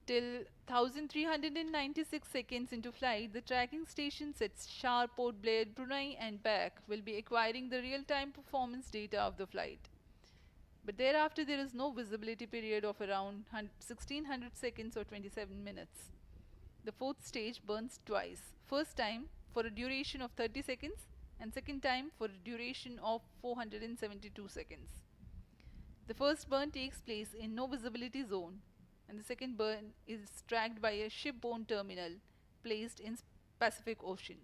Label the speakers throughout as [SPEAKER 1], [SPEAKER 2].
[SPEAKER 1] Till 1396 seconds into flight, the tracking stations at Shar, Port Blair, Brunei and back will be acquiring the real-time performance data of the flight. But thereafter there is no visibility period of around 1600 seconds or 27 minutes. The fourth stage burns twice. First time for a duration of 30 seconds and second time for a duration of 472 seconds. The first burn takes place in no visibility zone and the second burn is tracked by a shipborne terminal placed in Pacific Ocean.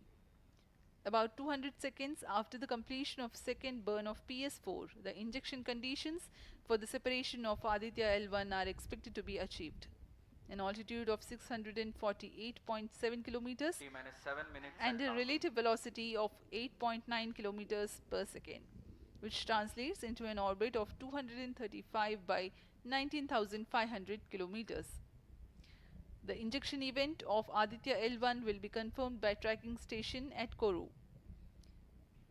[SPEAKER 1] About 200 seconds after the completion of second burn of PS4, the injection conditions for the separation of Aditya L1 are expected to be achieved. An altitude of 648.7 kilometers
[SPEAKER 2] T-minus 7 minutes
[SPEAKER 1] and a
[SPEAKER 2] counting.
[SPEAKER 1] relative velocity of 8.9 kilometers per second, which translates into an orbit of 235 by 19,500 kilometers. The injection event of Aditya L1 will be confirmed by tracking station at Kourou.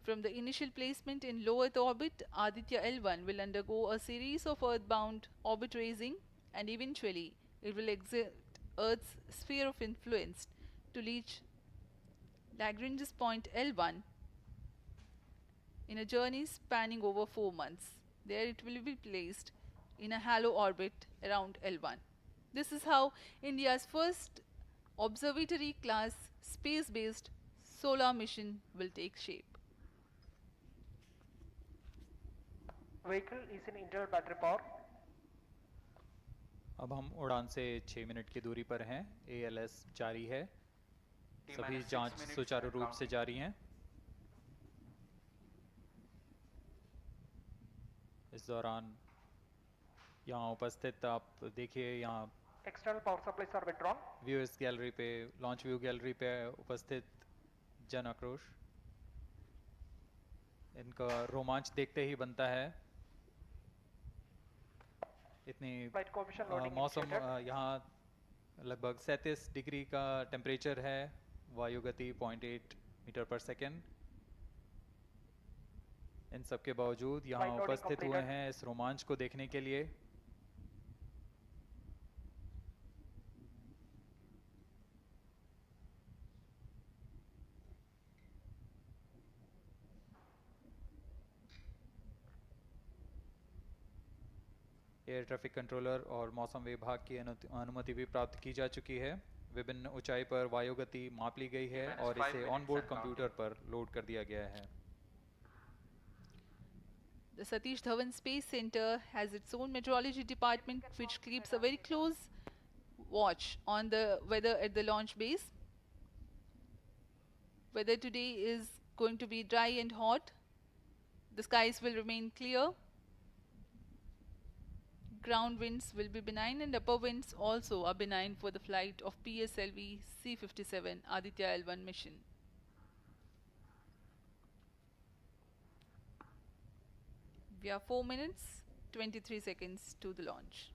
[SPEAKER 1] From the initial placement in low Earth orbit, Aditya L1 will undergo a series of earthbound orbit raising and eventually it will exit Earth's sphere of influence to reach Lagrange's point L1 in a journey spanning over 4 months. There it will be placed in a halo orbit around L1. This is how India's first observatory class space-based solar mission will take shape.
[SPEAKER 3] Vehicle is in internal battery power.
[SPEAKER 4] अब हम उड़ान से 6 minute की दूरी पर हैं। ALS जारी है। सभी
[SPEAKER 2] T-minus 6
[SPEAKER 4] जांच
[SPEAKER 2] minutes
[SPEAKER 4] सुचारू
[SPEAKER 2] and
[SPEAKER 4] रूप से
[SPEAKER 2] counting.
[SPEAKER 4] जारी हैं। इस दौरान यहाँ उपस्थित आप देखिए, यहाँ
[SPEAKER 3] External power supplies are withdrawn.
[SPEAKER 4] Viewers gallery पे, लॉन्च व्यू गैलरी पे उपस्थित जन आक्रोश, इनका रोमांच देखते ही बनता है। इतनी
[SPEAKER 3] Flight coefficient loading
[SPEAKER 4] मौसम
[SPEAKER 3] initiated.
[SPEAKER 4] यहाँ लगभग 37 डिग्री का टेम्परेचर है, वायु गति 0.8 मीटर पर सेकेंड। इन सब के बावजूद यहाँ
[SPEAKER 3] Flight loading
[SPEAKER 4] उपस्थित हुए
[SPEAKER 3] completed.
[SPEAKER 4] हैं इस रोमांच को देखने के लिए। एयर ट्रैफिक कंट्रोलर और मौसम विभाग की अनुमति भी प्राप्त की जा चुकी है। विभिन्न ऊंचाई पर वायु गति माप ली गई है और इसे ऑनबोर्ड कंप्यूटर पर लोड कर दिया गया है।
[SPEAKER 1] The Satish Dhawan Space Center has its own meteorology department which keeps a very close watch on the weather at the launch base. Weather today is going to be dry and hot. The skies will remain clear. Ground winds will be benign and upper winds also are benign for the flight of PSLV C-57 Aditya L1 mission. We are 4 minutes 23 seconds to the launch.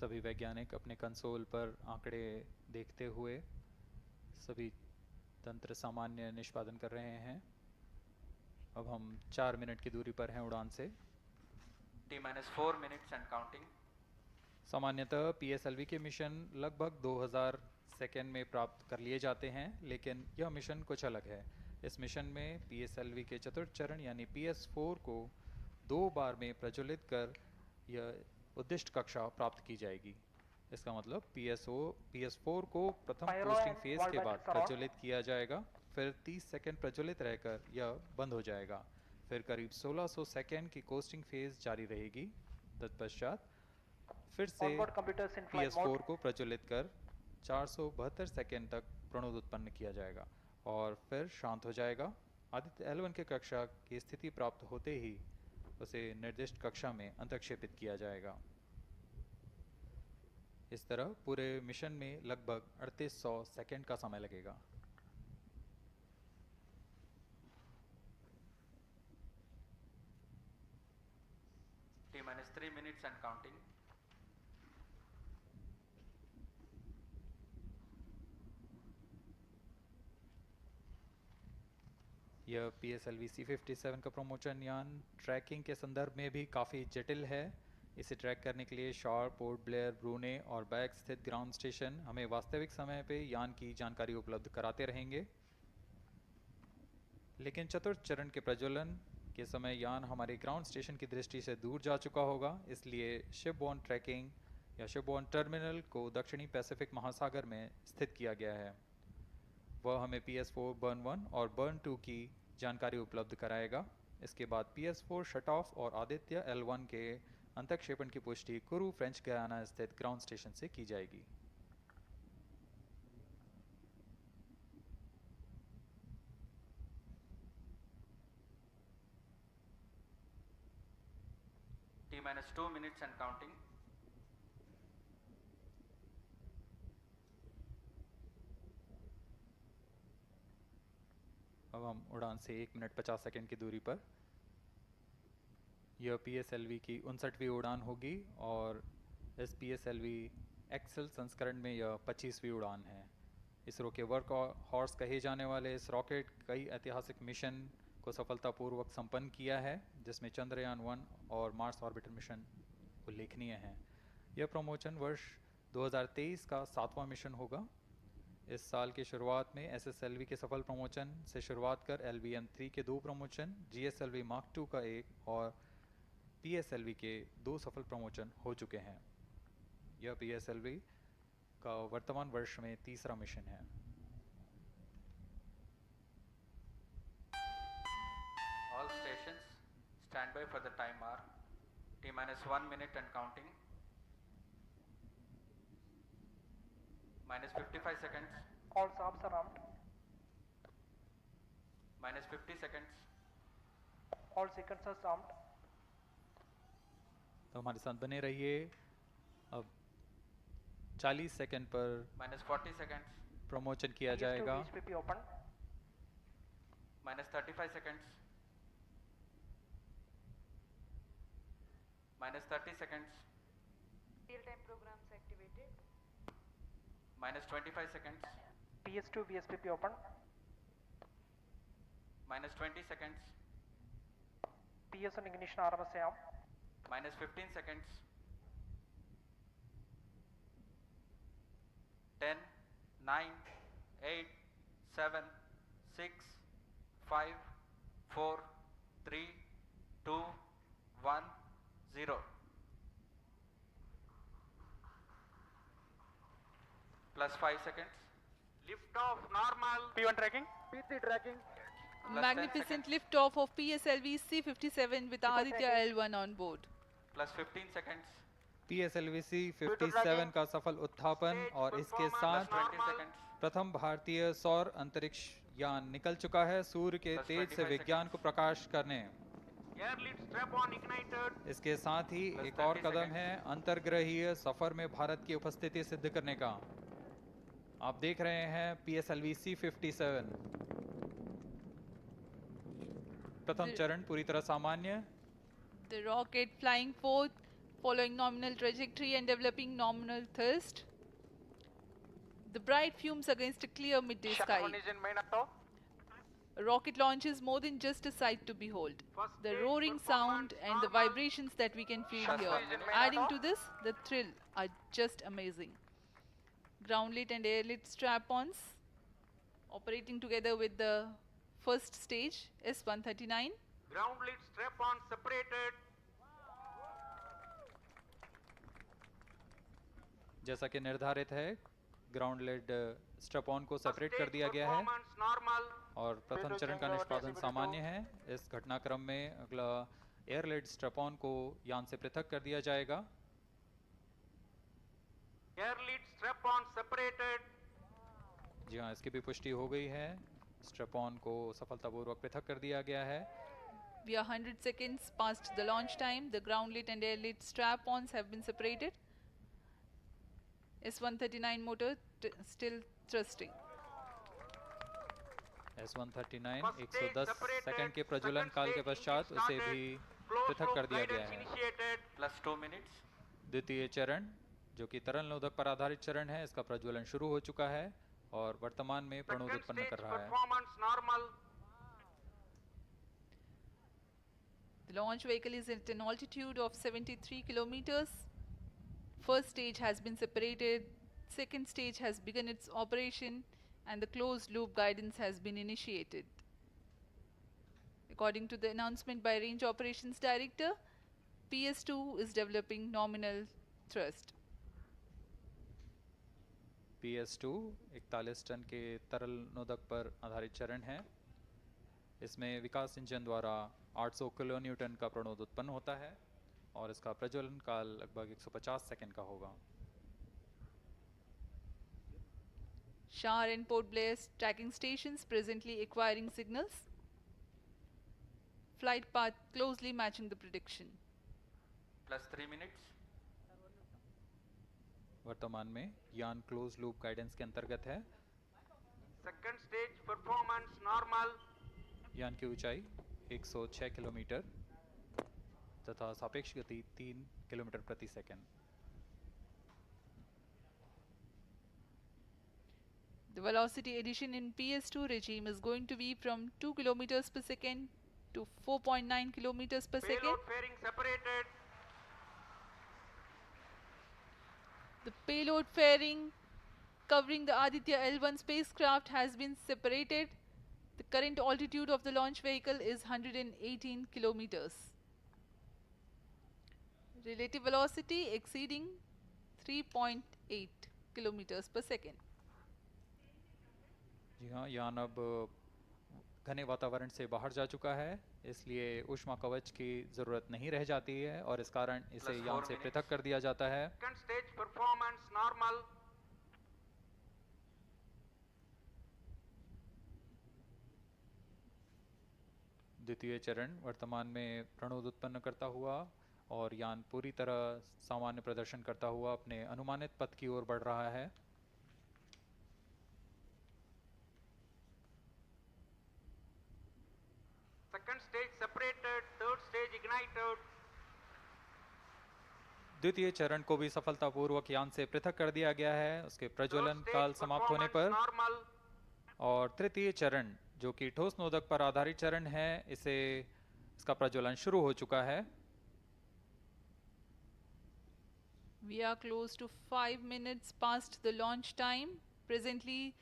[SPEAKER 4] सभी वैज्ञानिक अपने console पर आंकड़े देखते हुए सभी तंत्र सामान्य निष्पादन कर रहे हैं। अब हम 4 मिनट की दूरी पर हैं उड़ान से।
[SPEAKER 2] T-minus 4 minutes and counting.
[SPEAKER 4] सामान्यतः PSLV के मिशन लगभग 2000 सेकेंड में प्राप्त कर लिए जाते हैं, लेकिन यह मिशन कुछ अलग है। इस मिशन में PSLV के चतुर्थ चरण यानी PS4 को 2 बार में प्रज्वलित कर यह उद्दिष्ट कक्षा प्राप्त की जाएगी। इसका मतलब PS4 को प्रथम कोस्टिंग फेज के बाद प्रज्वलित किया जाएगा, फिर 30 सेकेंड प्रज्वलित रहकर यह बंद हो जाएगा, फिर करीब 1600 सेकेंड की कोस्टिंग फेज जारी रहेगी। तत्पश्चात फिर से PS4 को प्रज्वलित कर 472 सेकेंड तक प्रणोद उत्पन्न किया जाएगा और फिर शांत हो जाएगा। आदित्य L1 के कक्षा की स्थिति प्राप्त होते ही उसे निर्दिष्ट कक्षा में अंतक्षेपित किया जाएगा। इस तरह पूरे मिशन में लगभग 3800 सेकेंड का समय लगेगा।
[SPEAKER 2] T-minus 3 minutes and counting.
[SPEAKER 4] यह PSLV C57 का प्रमोशन यान ट्रैकिंग के संदर्भ में भी काफ़ी जटिल है। इसे ट्रैक करने के लिए शार्प, पोर्ट ब्लेयर, ब्रूने और बैक स्थित ग्राउंड स्टेशन हमें वास्तविक समय पे यान की जानकारी उपलब्ध कराते रहेंगे। लेकिन चतुर्थ चरण के प्रज्वलन के समय यान हमारे ग्राउंड स्टेशन की दृष्टि से दूर जा चुका होगा, इसलिए शिपबोर्न ट्रैकिंग या शिपबोर्न टर्मिनल को दक्षिणी पैसिफिक महासागर में स्थित किया गया है। वह हमें PS4 बर्न 1 और बर्न 2 की जानकारी उपलब्ध कराएगा। इसके बाद PS4 शट ऑफ और आदित्य L1 के अंतक्षेपण की पुष्टि कुरु फ्रेंच गयाना स्थित ग्राउंड स्टेशन से की जाएगी।
[SPEAKER 2] T minus 2 minutes and counting.
[SPEAKER 4] अब हम उड़ान से 1 मिनट 50 सेकंड की दूरी पर। यह PSLV की 59वीं उड़ान होगी और इस PSLV एक्सेल संस्करण में यह 25वीं उड़ान है। इसरो के वर्क हॉर्स कहे जाने वाले इस रॉकेट कई ऐतिहासिक मिशन को सफलतापूर्वक संपन्न किया है, जिसमें चंद्रयान 1 और मार्स ऑर्बिटर मिशन उल्लेखनीय हैं। यह प्रमोशन वर्ष 2023 का 7वां मिशन होगा। इस साल की शुरुआत में SSLV के सफल प्रमोशन से शुरुआत कर LVM-3 के 2 प्रमोशन, GSLV Mark II का 1 और PSLV के 2 सफल प्रमोशन हो चुके हैं। यह PSLV का वर्तमान वर्ष में 3रा मिशन है।
[SPEAKER 2] All stations stand by for the time hour. T minus 1 minute and counting. Minus 55 seconds.
[SPEAKER 3] All subs are armed.
[SPEAKER 2] Minus 50 seconds.
[SPEAKER 3] All seconds are armed.
[SPEAKER 4] तो हमारे साथ बने रहिए। अब 40 सेकंड पर
[SPEAKER 2] Minus 40 seconds.
[SPEAKER 4] प्रमोशन किया
[SPEAKER 3] PS2
[SPEAKER 4] जाएगा।
[SPEAKER 3] VSPP open.
[SPEAKER 2] Minus 35 seconds. Minus 30 seconds.
[SPEAKER 5] Real-time programs activated.
[SPEAKER 2] Minus 25 seconds.
[SPEAKER 3] PS2 VSPP open.
[SPEAKER 2] Minus 20 seconds.
[SPEAKER 3] PS on ignition RMS arm.
[SPEAKER 2] Minus 15 seconds. 10, 9, 8, 7, 6, 5, 4, 3, 2, 1, 0. Plus 5 seconds.
[SPEAKER 6] Lift off normal.
[SPEAKER 3] P1 tracking.
[SPEAKER 6] PT tracking.
[SPEAKER 2] Plus 10
[SPEAKER 1] Magnificent
[SPEAKER 2] seconds.
[SPEAKER 1] liftoff of PSLV C57 with Aditya L1 on board.
[SPEAKER 2] Plus 15 seconds.
[SPEAKER 4] PSLV C57 का सफल उत्थापन और इसके साथ
[SPEAKER 2] 20 seconds.
[SPEAKER 4] प्रथम भारतीय सौर अंतरिक्ष यान निकल चुका है सूर्य के
[SPEAKER 2] Plus
[SPEAKER 4] तेज से
[SPEAKER 2] 25
[SPEAKER 4] विज्ञान को प्रकाश करने।
[SPEAKER 6] Air lead strap on ignited.
[SPEAKER 4] इसके साथ ही
[SPEAKER 2] Plus
[SPEAKER 4] एक और
[SPEAKER 2] 30
[SPEAKER 4] कदम
[SPEAKER 2] seconds.
[SPEAKER 4] है अंतर्ग्रहीय सफर में भारत की उपस्थिति सिद्ध करने का। आप देख रहे हैं PSLV C57। प्रथम
[SPEAKER 1] The-
[SPEAKER 4] चरण पूरी तरह सामान्य।
[SPEAKER 1] The rocket flying forth, following nominal trajectory and developing nominal thrust. The bright fumes against a clear midday sky.
[SPEAKER 6] One is in main auto.
[SPEAKER 1] A rocket launch is more than just a sight to behold.
[SPEAKER 6] First
[SPEAKER 1] The
[SPEAKER 6] stage
[SPEAKER 1] roaring
[SPEAKER 6] performance
[SPEAKER 1] sound and the
[SPEAKER 6] normal.
[SPEAKER 1] vibrations that we can feel
[SPEAKER 6] First
[SPEAKER 1] here,
[SPEAKER 6] stage in main
[SPEAKER 1] adding
[SPEAKER 6] auto.
[SPEAKER 1] to this, the thrill are just amazing. Ground lit and air lit strap-ons operating together with the first stage S139.
[SPEAKER 6] Ground lead strap on separated.
[SPEAKER 4] जैसा कि निर्धारित है, ground lead strap on को
[SPEAKER 6] First
[SPEAKER 4] separate कर
[SPEAKER 6] stage
[SPEAKER 4] दिया गया है
[SPEAKER 6] performance normal.
[SPEAKER 4] और प्रथम चरण का निष्पादन सामान्य है। इस घटनाक्रम में अगला एयर लेड स्ट्रैप ऑन को यान से पृथक कर दिया जाएगा।
[SPEAKER 6] Air lead strap on separated.
[SPEAKER 4] जी हाँ, इसकी भी पुष्टि हो गई है। स्ट्रैप ऑन को सफलतापूर्वक पृथक कर दिया गया है।
[SPEAKER 1] We are 100 seconds past the launch time. The ground lit and air lit strap-ons have been separated. S139 motor still thrusting.
[SPEAKER 4] S139
[SPEAKER 6] First stage
[SPEAKER 4] 110
[SPEAKER 6] separated.
[SPEAKER 4] Second के प्रज्वलन
[SPEAKER 6] Second
[SPEAKER 4] काल के
[SPEAKER 6] stage
[SPEAKER 4] पश्चात
[SPEAKER 6] engine
[SPEAKER 4] उसे
[SPEAKER 6] started.
[SPEAKER 4] भी
[SPEAKER 6] Close
[SPEAKER 4] पृथक कर
[SPEAKER 6] loop
[SPEAKER 4] दिया गया
[SPEAKER 6] guidance
[SPEAKER 4] है।
[SPEAKER 6] initiated.
[SPEAKER 2] Plus 2 minutes.
[SPEAKER 4] द्वितीय चरण जो कि तरल नोदक पर आधारित चरण है, इसका प्रज्वलन शुरू हो चुका है और वर्तमान में प्रणोद
[SPEAKER 6] Second
[SPEAKER 4] उत्पन्न
[SPEAKER 6] stage
[SPEAKER 4] कर रहा है।
[SPEAKER 6] performance normal.
[SPEAKER 1] The launch vehicle is at an altitude of 73 kilometers. First stage has been separated, second stage has begun its operation, and the closed loop guidance has been initiated. According to the announcement by Range Operations Director, PS2 is developing nominal thrust.
[SPEAKER 4] PS2 41 ton के तरल नोदक पर आधारित चरण है। इसमें विकास engine द्वारा 800 kilo Newton का प्रणोद उत्पन्न होता है और इसका प्रज्वलन काल लगभग 150 सेकंड का होगा।
[SPEAKER 1] Shar and Port Blair tracking stations presently acquiring signals. Flight path closely matching the prediction.
[SPEAKER 2] Plus 3 minutes.
[SPEAKER 4] वर्तमान में यान क्लोज लूप गाइडेंस के अंतर्गत है।
[SPEAKER 6] Second stage performance normal.
[SPEAKER 4] यान की ऊंचाई 106 किलोमीटर तथा सापेक्ष गति 3 किलोमीटर प्रति second.
[SPEAKER 1] The velocity addition in PS2 regime is going to be from 2 kilometers per second to 4.9 kilometers per second.
[SPEAKER 6] Payload fairing separated.
[SPEAKER 1] The payload fairing covering the Aditya L1 spacecraft has been separated. The current altitude of the launch vehicle is 118 kilometers. Relative velocity exceeding 3.8 kilometers per second.
[SPEAKER 4] जी हाँ, यान अब घने वातावरण से बाहर जा चुका है, इसलिए ऊष्मा कवच की जरूरत नहीं रह जाती है और इस कारण इसे
[SPEAKER 2] Plus
[SPEAKER 4] यान
[SPEAKER 2] 4
[SPEAKER 4] से
[SPEAKER 2] minutes.
[SPEAKER 4] पृथक कर दिया जाता है।
[SPEAKER 6] Second stage performance normal.
[SPEAKER 4] द्वितीय चरण वर्तमान में प्रणोद उत्पन्न करता हुआ और यान पूरी तरह सामान्य प्रदर्शन करता हुआ अपने अनुमानित पथ की ओर बढ़ रहा है।
[SPEAKER 6] Second stage separated. Third stage ignited.
[SPEAKER 4] द्वितीय चरण को भी सफलतापूर्वक यान से पृथक कर दिया गया है उसके प्रज्वलन
[SPEAKER 6] Third
[SPEAKER 4] काल
[SPEAKER 6] stage
[SPEAKER 4] समाप्त होने
[SPEAKER 6] performance
[SPEAKER 4] पर।
[SPEAKER 6] normal.
[SPEAKER 4] और तृतीय चरण जो कि ठोस नोदक पर आधारित चरण है, इसका प्रज्वलन शुरू हो चुका है।
[SPEAKER 1] We are close to 5 minutes past the launch time. Presently,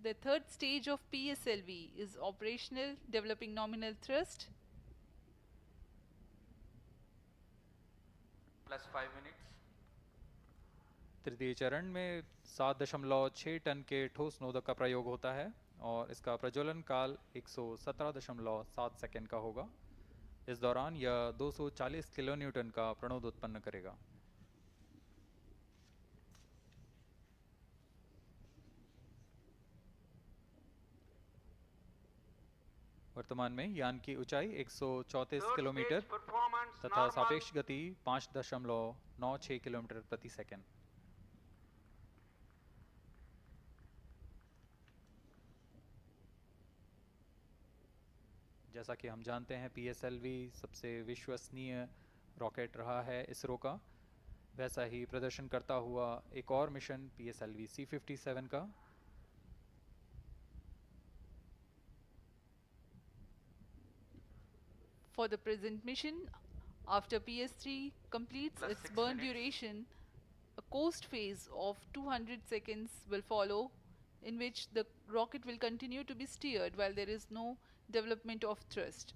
[SPEAKER 1] the third stage of PSLV is operational, developing nominal thrust.
[SPEAKER 2] Plus 5 minutes.
[SPEAKER 4] तृतीय चरण में 7.6 टन के ठोस नोदक का प्रयोग होता है और इसका प्रज्वलन काल 117.7 सेकंड का होगा। इस दौरान यह 240 किलो न्यूटन का प्रणोद उत्पन्न करेगा। वर्तमान में यान की ऊंचाई 134
[SPEAKER 6] Third
[SPEAKER 4] किलोमीटर
[SPEAKER 6] stage performance
[SPEAKER 4] तथा
[SPEAKER 6] normal.
[SPEAKER 4] सापेक्ष गति 5.96 किलोमीटर प्रति सेकंड। जैसा कि हम जानते हैं PSLV सबसे विश्वसनीय रॉकेट रहा है इसरो का, वैसा ही प्रदर्शन करता हुआ एक और मिशन PSLV C57 का।
[SPEAKER 1] For the present mission, after PS3 completes
[SPEAKER 2] Plus
[SPEAKER 1] its
[SPEAKER 2] 6
[SPEAKER 1] burn
[SPEAKER 2] minutes.
[SPEAKER 1] duration, a coast phase of 200 seconds will follow, in which the rocket will continue to be steered while there is no development of thrust.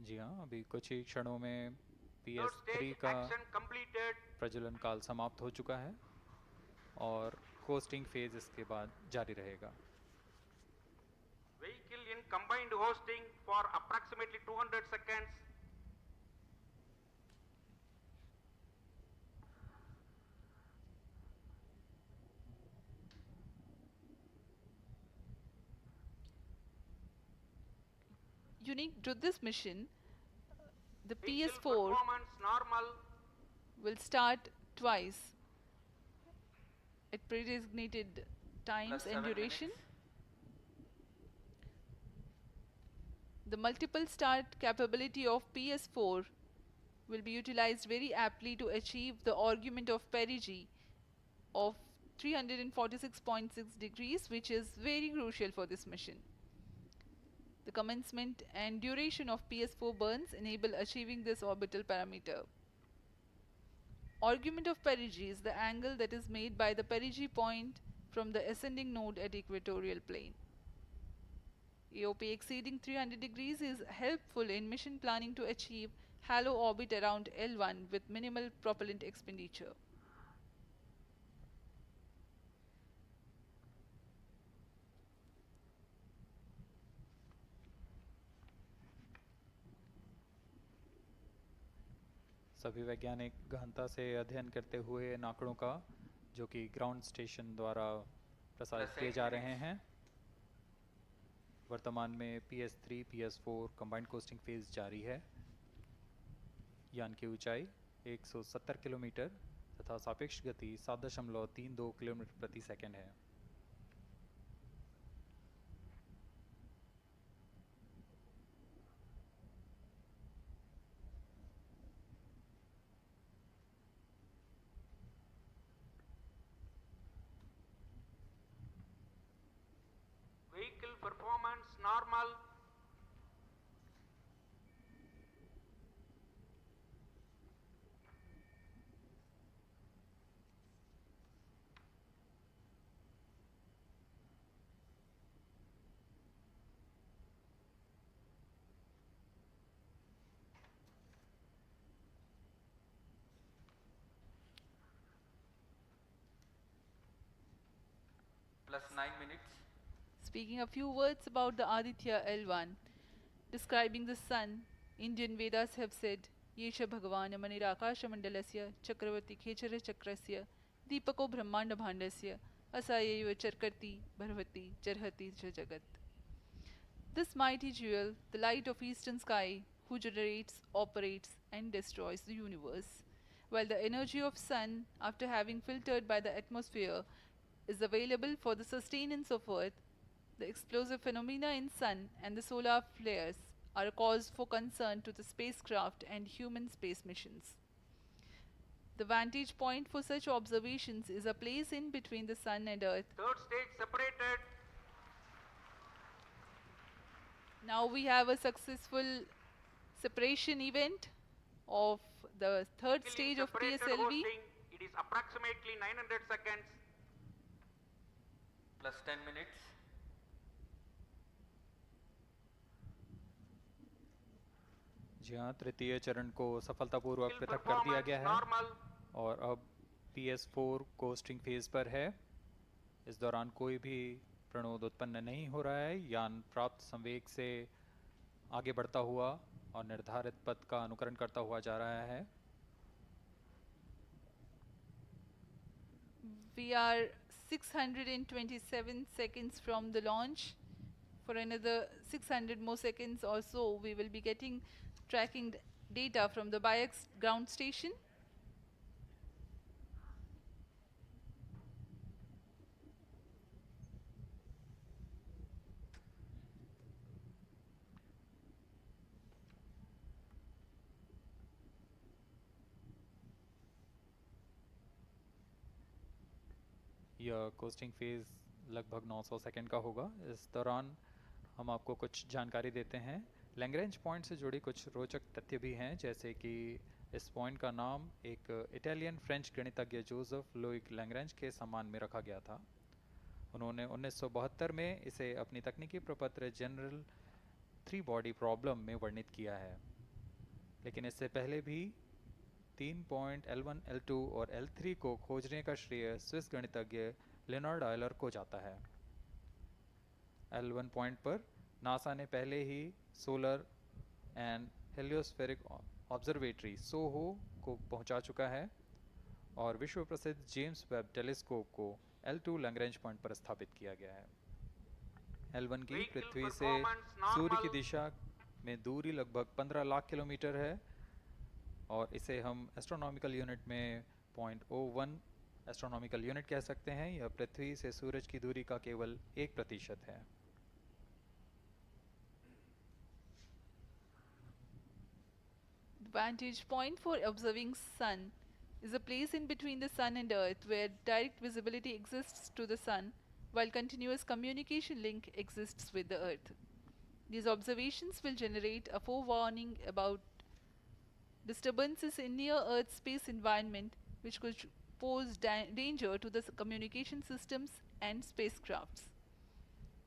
[SPEAKER 4] जी हाँ, अभी कुछ ही क्षणों में
[SPEAKER 6] Third
[SPEAKER 4] PS3
[SPEAKER 6] stage
[SPEAKER 4] का
[SPEAKER 6] action completed.
[SPEAKER 4] प्रज्वलन काल समाप्त हो चुका है और कोस्टिंग फेज इसके बाद जारी रहेगा।
[SPEAKER 6] Vehicle in combined hosting for approximately 200 seconds.
[SPEAKER 1] Unique to this mission, the
[SPEAKER 6] Vehicle
[SPEAKER 1] PS4
[SPEAKER 6] performance normal.
[SPEAKER 1] will start twice at predesignated times
[SPEAKER 2] Plus
[SPEAKER 1] and
[SPEAKER 2] 7
[SPEAKER 1] duration.
[SPEAKER 2] minutes.
[SPEAKER 1] The multiple start capability of PS4 will be utilized very aptly to achieve the argument of perigee of 346.6 degrees, which is very crucial for this mission. The commencement and duration of PS4 burns enable achieving this orbital parameter. Argument of perigee is the angle that is made by the perigee point from the ascending node at equatorial plane. AOP exceeding 300 degrees is helpful in mission planning to achieve halo orbit around L1 with minimal propellant expenditure.
[SPEAKER 4] सभी वैज्ञानिक गहनता से अध्ययन करते हुए इन आंकड़ों का जो कि ग्राउंड स्टेशन द्वारा प्रसारित किए जा रहे हैं। वर्तमान में PS3 PS4 combined costing phase जारी है। यान की ऊंचाई 170 किलोमीटर तथा सापेक्ष गति 7.32 किलोमीटर प्रति सेकंड है।
[SPEAKER 6] Vehicle performance normal.
[SPEAKER 2] Plus 9 minutes.
[SPEAKER 1] Speaking a few words about the Aditya L1, describing the sun, Indian Vedas have said, Yesha Bhagavan Manirakash Mandalasya Chakravarti Khechara Chakrasya Deepako Brahmanda Bhandasya Asayeva Charkarti Bharvati Charhati Jagat. This mighty jewel, the light of eastern sky, who generates, operates and destroys the universe, while the energy of sun, after having filtered by the atmosphere, is available for the sustenance of earth. The explosive phenomena in sun and the solar flares are a cause for concern to the spacecraft and human space missions. The vantage point for such observations is a place in between the sun and earth.
[SPEAKER 6] Third stage separated.
[SPEAKER 1] Now we have a successful separation event of the third
[SPEAKER 6] Vehicle
[SPEAKER 1] stage
[SPEAKER 6] is
[SPEAKER 1] of
[SPEAKER 6] separated
[SPEAKER 1] PSLV.
[SPEAKER 6] hosting. It is approximately 900 seconds.
[SPEAKER 2] Plus 10 minutes.
[SPEAKER 4] जी हाँ, तृतीय चरण को सफलतापूर्वक
[SPEAKER 6] Vehicle
[SPEAKER 4] पृथक कर दिया
[SPEAKER 6] performance
[SPEAKER 4] गया है
[SPEAKER 6] normal.
[SPEAKER 4] और अब PS4 कोस्टिंग फेज पर है। इस दौरान कोई भी प्रणोद उत्पन्न नहीं हो रहा है। यान प्राप्त संवेग से आगे बढ़ता हुआ और निर्धारित पथ का अनुकरण करता हुआ जा रहा है।
[SPEAKER 1] We are 627 seconds from the launch. For another 600 more seconds or so, we will be getting tracking data from the BIAX ground station.
[SPEAKER 4] यह कोस्टिंग फेज लगभग 900 सेकंड का होगा। इस दौरान हम आपको कुछ जानकारी देते हैं। लैग्रेंज पॉइंट से जुड़ी कुछ रोचक तथ्य भी हैं, जैसे कि इस पॉइंट का नाम एक इटालियन फ्रेंच गणितज्ञ जोसेफ लुइग लैग्रेंज के सम्मान में रखा गया था। उन्होंने 1972 में इसे अपनी तकनीकी प्रपत्र जनरल 3 बॉडी प्रॉब्लम में वर्णित किया है, लेकिन इससे पहले भी 3 पॉइंट L1, L2 और L3 को खोजने का श्रेय स्विस गणितज्ञ लेनार्ड आयलर को जाता है। L1 पॉइंट पर नासा ने पहले ही सोलर एंड हेलियोस्फेरिक ऑब्जर्वेटरी सोहो को पहुंचा चुका है और विश्व प्रसिद्ध जेम्स वेब टेलीस्कोप को L2 लैग्रेंज पॉइंट पर स्थापित किया गया है। L1 की
[SPEAKER 6] Vehicle
[SPEAKER 4] पृथ्वी से
[SPEAKER 6] performance
[SPEAKER 4] सूर्य की
[SPEAKER 6] normal.
[SPEAKER 4] दिशा में दूरी लगभग 15 लाख किलोमीटर है और इसे हम एस्ट्रोनॉमिकल यूनिट में 0.01 एस्ट्रोनॉमिकल यूनिट कह सकते हैं। यह पृथ्वी से सूरज की दूरी का केवल 1% है।
[SPEAKER 1] The vantage point for observing sun is a place in between the sun and earth where direct visibility exists to the sun while continuous communication link exists with the earth. These observations will generate a forewarning about disturbances in near earth space environment which could pose danger to the communication systems and spacecrafts.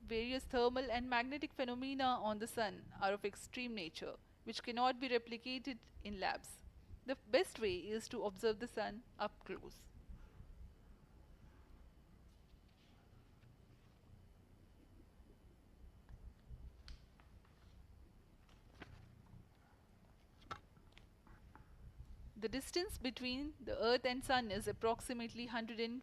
[SPEAKER 1] Various thermal and magnetic phenomena on the sun are of extreme nature which cannot be replicated in labs. The best way is to observe the sun up close. The distance between the earth and sun is approximately 100